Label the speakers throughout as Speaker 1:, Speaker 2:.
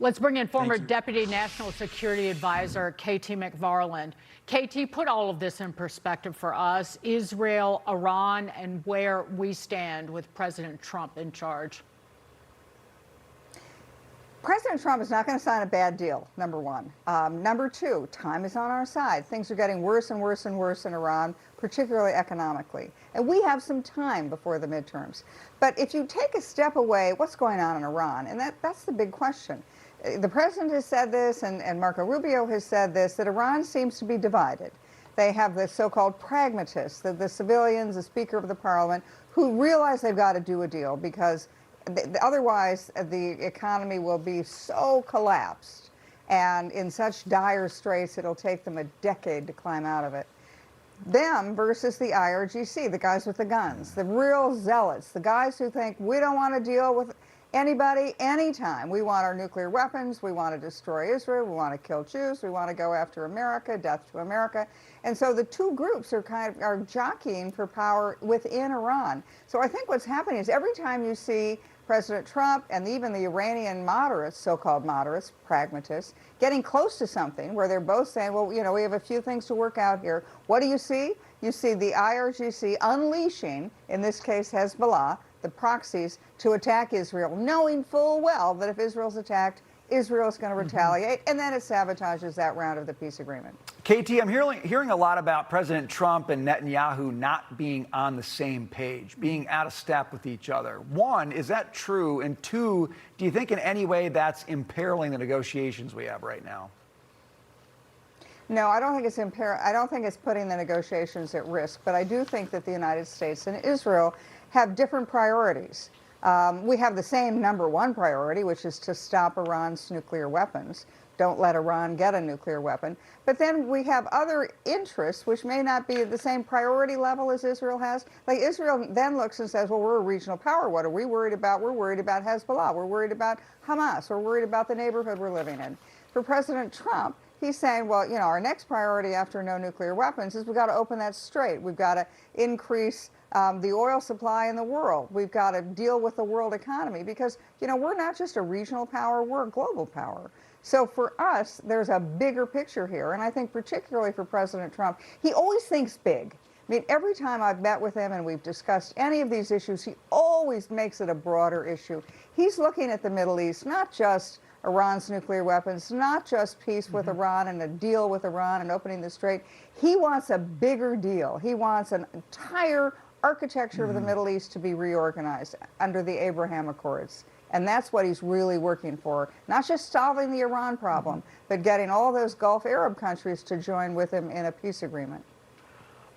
Speaker 1: Let's bring in former Deputy National Security Advisor KT McFarland. KT, put all of this in perspective for us, Israel, Iran, and where we stand with President Trump in charge.
Speaker 2: President Trump is not going to sign a bad deal, number one. Number two, time is on our side. Things are getting worse and worse and worse in Iran, particularly economically. And we have some time before the midterms. But if you take a step away, what's going on in Iran? And that's the big question. The president has said this, and Marco Rubio has said this, that Iran seems to be divided. They have the so-called pragmatists, the civilians, the Speaker of the Parliament, who realize they've got to do a deal because otherwise the economy will be so collapsed and in such dire straits it'll take them a decade to climb out of it. Them versus the IRGC, the guys with the guns, the real zealots, the guys who think we don't want to deal with anybody, anytime. We want our nuclear weapons, we want to destroy Israel, we want to kill Jews, we want to go after America, death to America. And so the two groups are jockeying for power within Iran. So I think what's happening is every time you see President Trump and even the Iranian moderates, so-called moderates, pragmatists, getting close to something where they're both saying, well, you know, we have a few things to work out here. What do you see? You see the IRGC unleashing, in this case Hezbollah, the proxies, to attack Israel, knowing full well that if Israel's attacked, Israel's going to retaliate, and then it sabotages that round of the peace agreement.
Speaker 3: KT, I'm hearing a lot about President Trump and Netanyahu not being on the same page, being out of step with each other. One, is that true? And two, do you think in any way that's imperiling the negotiations we have right now?
Speaker 2: No, I don't think it's putting the negotiations at risk, but I do think that the United States and Israel have different priorities. We have the same number one priority, which is to stop Iran's nuclear weapons. Don't let Iran get a nuclear weapon. But then we have other interests which may not be at the same priority level as Israel has. Like Israel then looks and says, well, we're a regional power. What are we worried about? We're worried about Hezbollah. We're worried about Hamas. We're worried about the neighborhood we're living in. For President Trump, he's saying, well, you know, our next priority after no nuclear weapons is we've got to open that strait. We've got to increase the oil supply in the world. We've got to deal with the world economy because, you know, we're not just a regional power, we're a global power. So for us, there's a bigger picture here. And I think particularly for President Trump, he always thinks big. I mean, every time I've met with him and we've discussed any of these issues, he always makes it a broader issue. He's looking at the Middle East, not just Iran's nuclear weapons, not just peace with Iran and a deal with Iran and opening the strait. He wants a bigger deal. He wants an entire architecture of the Middle East to be reorganized under the Abraham Accords. And that's what he's really working for. Not just solving the Iran problem, but getting all those Gulf Arab countries to join with him in a peace agreement.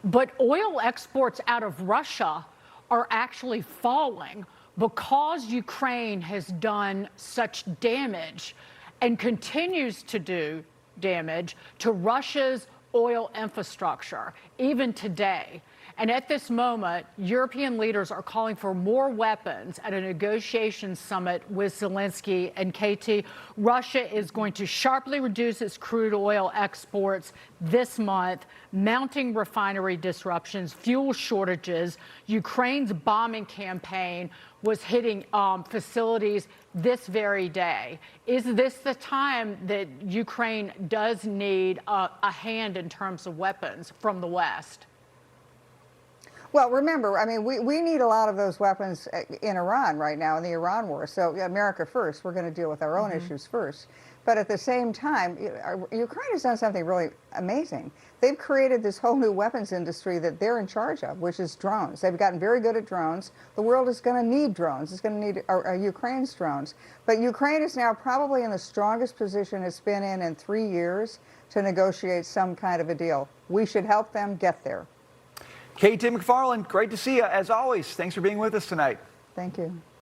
Speaker 1: But oil exports out of Russia are actually falling because Ukraine has done such damage and continues to do damage to Russia's oil infrastructure, even today. And at this moment, European leaders are calling for more weapons at a negotiation summit with Zelensky and KT. Russia is going to sharply reduce its crude oil exports this month, mounting refinery disruptions, fuel shortages. Ukraine's bombing campaign was hitting facilities this very day. Is this the time that Ukraine does need a hand in terms of weapons from the West?
Speaker 2: Well, remember, I mean, we need a lot of those weapons in Iran right now in the Iran war. So America first, we're going to deal with our own issues first. But at the same time, Ukraine has done something really amazing. They've created this whole new weapons industry that they're in charge of, which is drones. They've gotten very good at drones. The world is going to need drones. It's going to need Ukraine's drones. But Ukraine is now probably in the strongest position it's been in 3 years to negotiate some kind of a deal. We should help them get there.
Speaker 3: KT McFarland, great to see you as always. Thanks for being with us tonight.
Speaker 2: Thank you.